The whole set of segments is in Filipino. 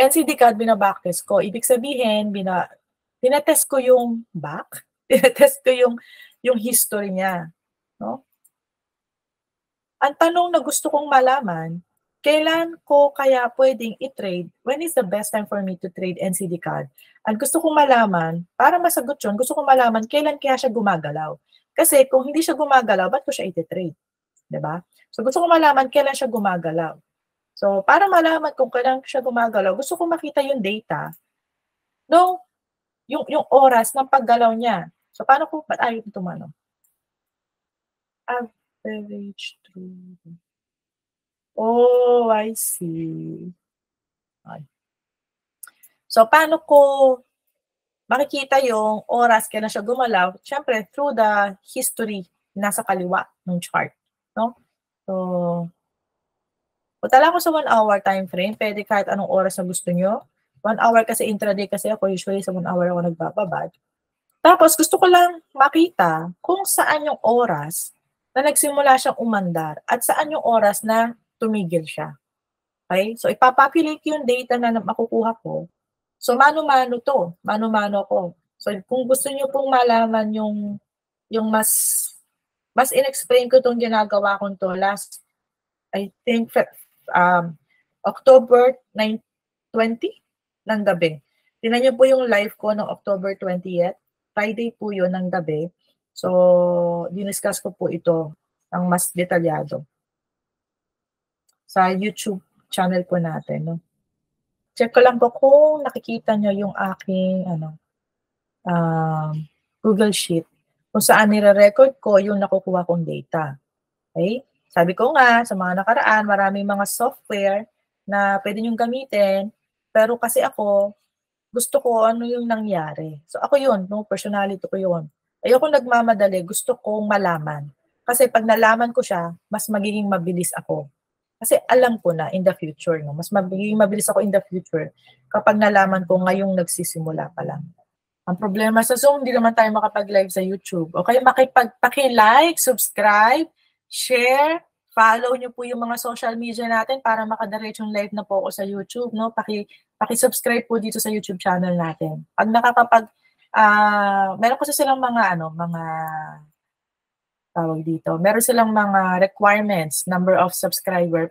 NCD card, binabacktest ko. Ibig sabihin, tinetest ko yung back, tinetest ko yung history niya. No? Ang tanong na gusto kong malaman, kailan ko kaya pwedeng i-trade? When is the best time for me to trade NCD card? Ang gusto kong malaman, para masagot yun, gusto kong malaman kailan kaya siya gumagalaw. Kasi kung hindi siya gumagalaw, ba't ko siya i-trade? Diba? So gusto kong malaman kailan siya gumagalaw. So para malaman kung kailan siya gumagalaw, gusto kong makita yung data, no, yung oras ng paggalaw niya. So paano ko, ba't ayaw ito mano? Average true. Oh, I see. Okay. So, paano ko makikita yung oras kailan siya gumalaw? Siyempre, through the history nasa kaliwa ng chart. No? So, punta lang ako sa 1 hour time frame. Pwede kahit anong oras na gusto nyo. 1 hour kasi intraday kasi ako. Usually sa 1 hour ako nagbababad. Tapos, gusto ko lang makita kung saan yung oras na nagsimula siyang umandar at saan yung oras na tumigil siya. Okay? So, ipapopulate yung data na makukuha ko. So, mano-mano to. Mano-mano ko. So, kung gusto niyo pong malaman yung mas in-explain ko itong ginagawa ko to last, I think, October 20 ng gabi. Tingnan niyo po yung live ko ng October 20th. Friday po yun ng gabi. So, diniscuss ko po ito ng mas detalyado sa YouTube channel po natin. No? Check ko lang po kung nakikita nyo yung aking Google Sheet kung saan nire-record ko yung nakukuha kong data. Okay? Sabi ko nga, sa mga nakaraan, maraming mga software na pwede nyong gamitin, pero kasi ako, gusto ko ano yung nangyari. So ako yun, no? Personality ko yun. Ayoko nagmamadali, gusto kong malaman. Kasi pag nalaman ko siya, mas magiging mabilis ako. Kasi alam ko na in the future, no? Mas magiging mabilis ako in the future kapag nalaman ko ngayong nagsisimula pa lang. Ang problema sa Zoom, hindi naman tayo makapag-live sa YouTube. Okay, paki-like, subscribe, share, follow nyo po yung mga social media natin para makadiretso yung live na po ako sa YouTube, no? Paki-subscribe po dito sa YouTube channel natin. Pag meron kasi silang mga tawag dito. Meron silang mga requirements, number of subscriber,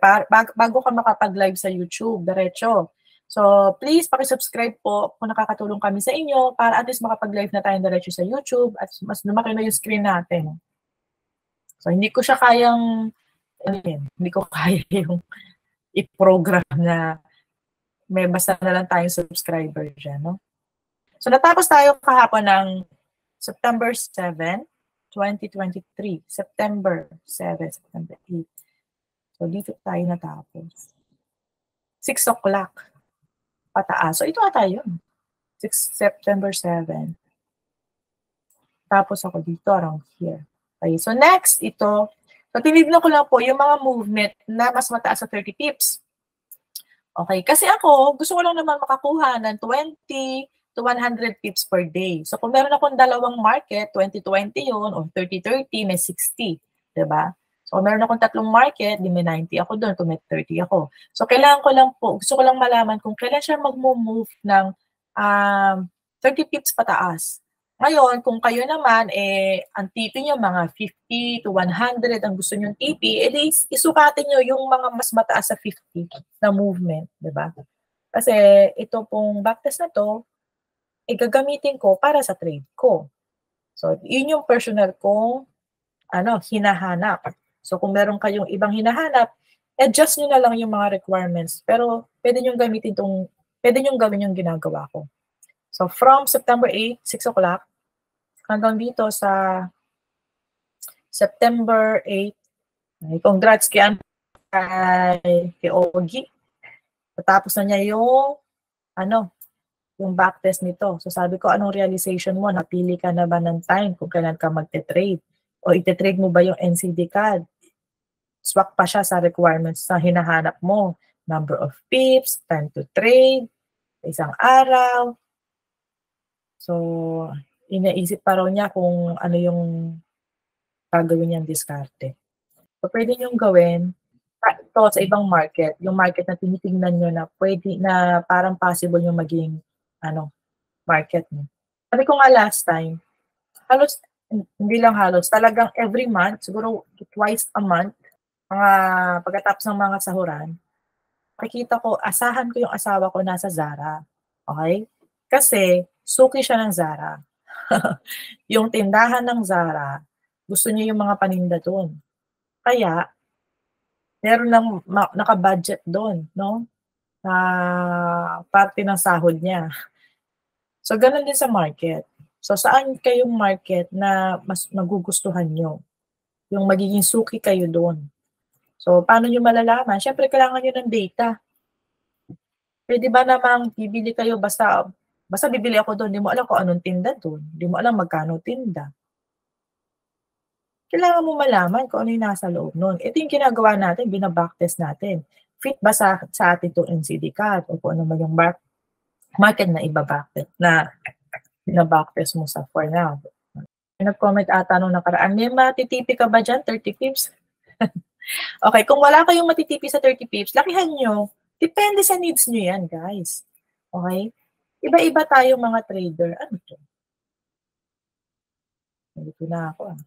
bago ka makapag-live sa YouTube, diretso. So, please, paki-subscribe po kung nakakatulong kami sa inyo para at least makapag-live na tayo diretso sa YouTube at mas lumaki na yung screen natin. So, hindi ko siya kayang, hindi ko kaya yung i-program na may basta na lang tayong subscriber dyan, no? So, natapos tayo kahapon ng September 7, 2023. September 7, September 8. So, dito tayo natapos. 6 o'clock. Pataas. So, ito ata yun. September 7. Tapos ako dito, around here. Okay. So, next, ito. So, tinignan ko lang po yung mga movement na mas mataas sa 30 pips. Okay. Kasi ako, gusto ko lang naman makakuha ng 20 to 100 pips per day. So, kung meron akong dalawang market, 20-20 yun, o 30-30, may 60. Diba? So, kung meron akong tatlong market, di may 90 ako doon, kung may 30 ako. So, kailangan ko lang po, gusto ko lang malaman kung kailan siya mag-move ng 30 pips pataas. Ngayon, kung kayo naman, ang TP nyo, mga 50 to 100, ang gusto nyo TP, edi isukatin nyo yung mga mas mataas sa 50 na movement. Diba? Kasi ito pong backtest na to, gagamitin ko para sa trade ko. So, yun yung personal kong hinahanap. So, kung meron kayong ibang hinahanap, adjust nyo na lang yung mga requirements. Pero, pwede nyo gawin yung ginagawa ko. So, from September 8, 6 o'clock, hanggang dito sa September 8, congrats kay Ogie. Tapos na niya yung backtest nito. So sabi ko, anong realization mo? Napili ka na ba ng time kung kailan ka magte-trade? O ite-trade mo ba yung NCD card? Swak pa siya sa requirements na hinahanap mo. Number of pips, time to trade, isang araw. So, inaisip pa raw niya kung ano yung gagawin niyang diskarte. So, pwede niyong gawin Ito sa ibang market, yung market na tinitingnan niyo na puwede na parang possible yung maging ano, market niyo. Sabi ko nga last time, halos hindi lang halos, talagang every month, siguro twice a month, mga pagkatapos ng mga sahuran, makikita ko, asahan ko yung asawa ko nasa Zara, okey? Kasi suki siya ng Zara. Yung tindahan ng Zara, gusto niya yung mga paninda dun. Kaya meron ng naka-budget dun 'no, na parte ng sahod niya. So gano'n din sa market. So saan kayong market na mas magugustuhan niyo, yung magiging suki kayo dun. So paano niyo malalaman, siyempre kailangan niyo ng data. Puwede ba namang bibili kayo basta basta bibili ako dun, 'di mo alam kung anong tinda dun, 'di mo alam magkano tinda. Kailangan mo malaman kung ano yung nasa loob nun. Ito yung ginagawa natin, bina-backtest natin. Fit ba sa atin 'tong NCD card o kung ano man yung market na iba-backtest na bina-backtest mo sa for now. May nag-comment ata nung nakaraan, "May matitipi ka ba diyan, 30 pips?" Okay, kung wala kayong matitipi sa 30 pips, lakihan niyo. Depende sa needs niyo 'yan, guys. Okay? Iba-iba tayong mga trader. Ano 'to? Nalito na ako, ah.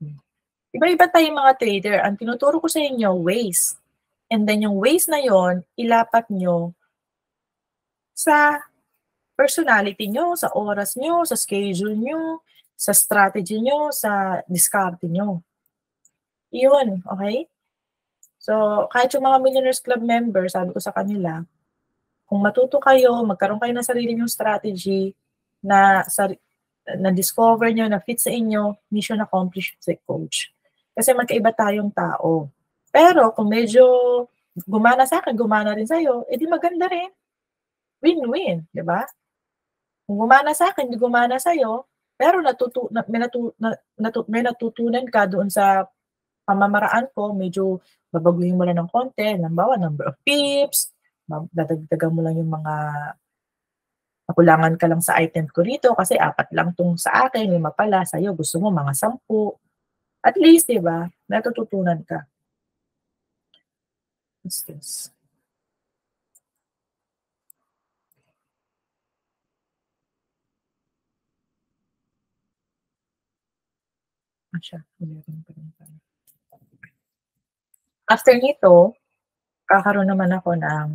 Hmm. Iba-iba tayong mga trader. Ang tinuturo ko sa inyo, ways. And then yung ways na yon ilapat niyo sa personality niyo, sa oras niyo, sa schedule niyo, sa strategy niyo, sa diskarte niyo. 'Yun, okey? So, kahit yung mga Millionaires Club members, sabi ko sa kanila, kung matuto kayo, magkaroon kayo ng sarili niyong strategy na na-discover niyo, na fit sa inyo, mission accomplished si coach. Kasi magkaiba tayong tao. Pero kung medyo gumana sa'kin, gumana rin sa'yo, eh, di maganda rin. Win-win, 'di ba? Kung gumana sa'kin, di gumana sa'yo, pero natutu na may natu na natu may natutunan ka doon sa pamamaraan ko, medyo babaguhin mo lang ng konti, halimbawa number of pips, dadagdagan mo lang yung mga nakulangan ka lang sa item ko rito kasi 4 lang 'tong sa akin, 5 pala, sa'yo gusto mo mga 10. At least 'di ba, natututunan ka. What's this? Siya, 11 pa rin pala. After nito, kakaroon naman ako ng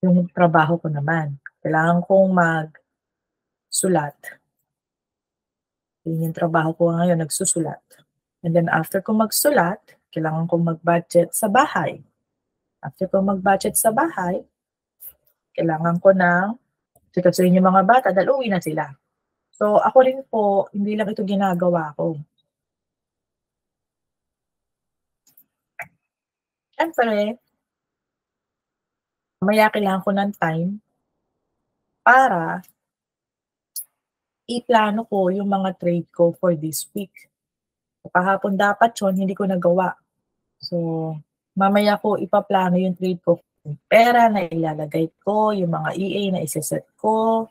yung trabaho ko naman. Kailangan kong magsulat. Yun yung trabaho ko ngayon, nagsusulat. And then after ko magsulat, kailangan kong mag-budget sa bahay. After ko mag-budget sa bahay, kailangan ko ng sikasuhin yung mga bata dahil uuwi na sila. So ako rin po, hindi lang ito ginagawa ko. Siyempre, mamaya kailangan ko ng time para iplano ko yung mga trade ko for this week. Kahapon dapat yun, hindi ko nagawa. So, mamaya ko ipaplano yung trade ko. Yung pera na ilalagay ko, yung mga EA na iseset ko,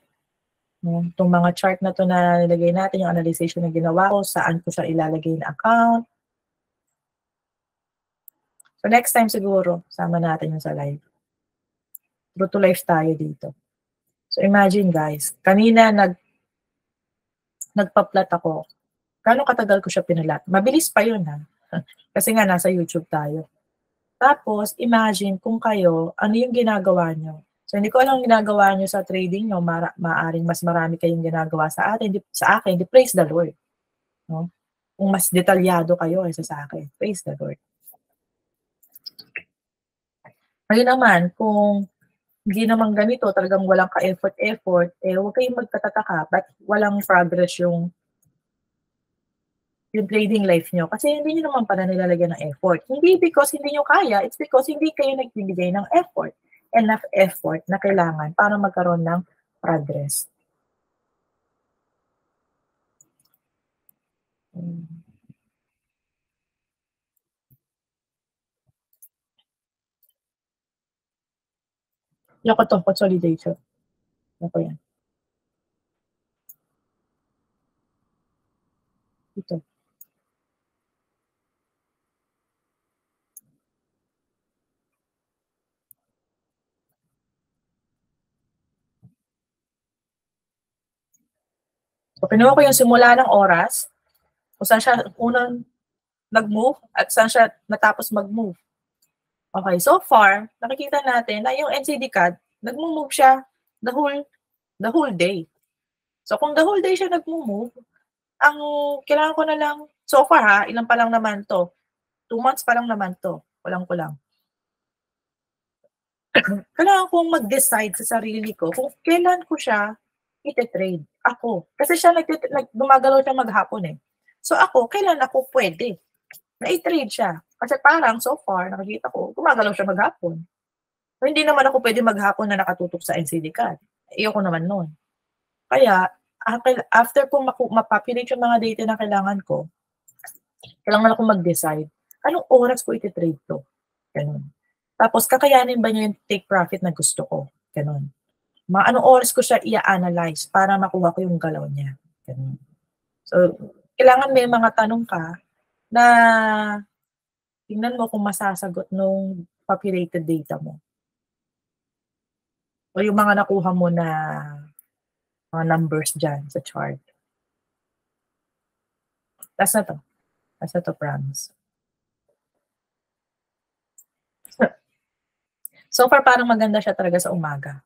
no? Itong mga chart na to na nilagay natin, yung analyzation na ginawa ko, saan ko siya ilalagay na account. So next time siguro, sama natin yung sa live. True to life tayo dito. So imagine guys, kanina nagpa-plot ako. Gaano katagal ko siya pinulat? Mabilis pa yun ha. Kasi nga nasa YouTube tayo. Tapos imagine kung kayo, ano yung ginagawa nyo? So hindi ko alam ginagawa nyo sa trading nyo, maaring mas marami kayong ginagawa sa atin, sa akin, di praise the Lord. No? Kung mas detalyado kayo kaysa sa akin, praise the Lord. Ngayon naman, kung hindi naman ganito, talagang walang ka-effort-effort, eh huwag kayong magtataka ba't walang progress yung trading life nyo. Kasi hindi nyo naman pala nilalagyan ng effort. Hindi because hindi nyo kaya, it's because hindi kayo nagbibigay ng effort. Enough effort na kailangan para magkaroon ng progress. Yung ko to, consolidation. Ako yan. Ito. So, pinuha ko yung simula ng oras, kung saan siya unang nag-move at saan siya natapos mag-move. Okay, so far, nakikita natin na yung NCD CAD, nag-move siya the whole day. So, kung the whole day siya nag-move, ang kailangan ko na lang, so far ha, ilan pa lang naman to? 2 months pa lang naman to. Kulang-kulang. Kailangan kong mag-decide sa sarili ko kung kailan ko siya ite-trade. Ako. Kasi siya gumagalaw siya maghapon eh. So ako, kailan ako pwede na i-trade siya? Kasi parang so far, nakikita ko, gumagalaw siya maghapon. So, hindi naman ako pwede maghapon na nakatutok sa NCD CAD. Iyoko naman nun. Kaya, after ko mapopulate yung mga data na kailangan ko, kailangan ako mag-decide, anong oras ko iti-trade to? Ganun. Tapos, kakayanin ba niya yung take profit na gusto ko? Ganun. Anong oras ko siya i-analyze para makuha ko yung galaw niya? Ganun. So, kailangan may mga tanong ka na tingnan mo kung masasagot nung populated data mo. O yung mga nakuha mo na mga numbers dyan sa chart. Last na to. Last na to, promise. So far, parang maganda siya talaga sa umaga.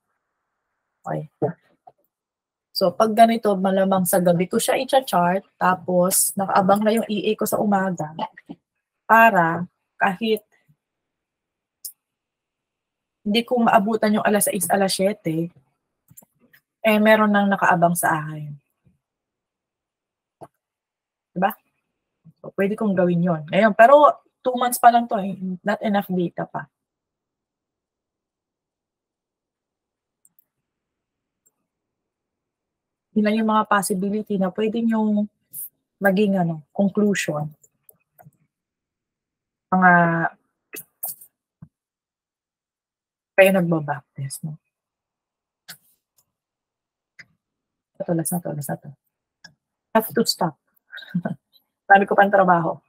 Okay. So, pag ganito, malamang sa gabi ko siya i-chart, tapos nakaabang na yung EA ko sa umaga para kahit hindi ko maabutan yung alas 6, alas 7, eh meron nang nakaabang sa akin. Diba? So, pwede kong gawin yon. Ngayon, pero 2 months pa lang to, not enough data pa. Yun lang yung mga possibility na pwede yung maging conclusion. Mga kayo nagbabaktest mo. Last na to. Have to stop. Sabi ko pang trabaho.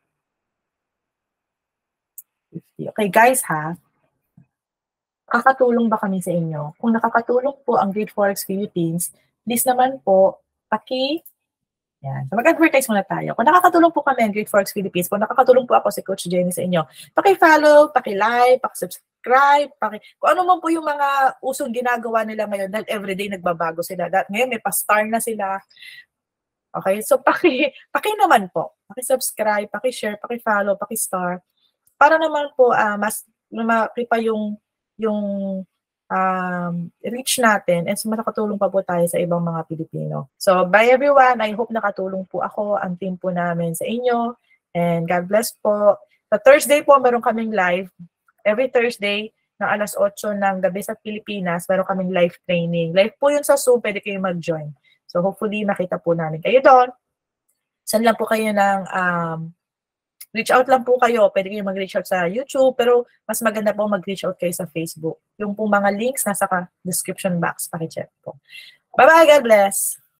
Okay, guys ha. Nakakatulong ba kami sa inyo? Kung nakakatulong po ang Great Forex Philippines, please naman po, yan. So mag-advertise muna tayo. Kung nakakatulong po kami ang Great Forex Philippines, kung nakakatulong po ako si Coach Jenny sa inyo, paki-follow, paki-like, paki-subscribe, kung ano man po yung mga usong ginagawa nila ngayon dahil everyday nagbabago sila. Ngayon may pa-star na sila. Okay? So paki naman po. Paki-subscribe, paki-share, paki-follow, paki-star. Para naman po mas lumaki pa yung reach natin and makakatulong pa po tayo sa ibang mga Pilipino. So, bye everyone. I hope nakatulong po ako, ang team po namin sa inyo. And God bless po. Sa Thursday po, meron kaming live. Every Thursday, ng alas 8 ng gabi sa Pilipinas, meron kaming live training. Live po yun sa Zoom, pwede kayo mag-join. So, hopefully, makita po namin kayo doon. Saan lang po kayo ng reach out lang po kayo. Pwede kayo mag-reach out sa YouTube, pero mas maganda po mag-reach out kayo sa Facebook. Yung po mga links nasa description box. Pakicheck po. Bye-bye. God bless.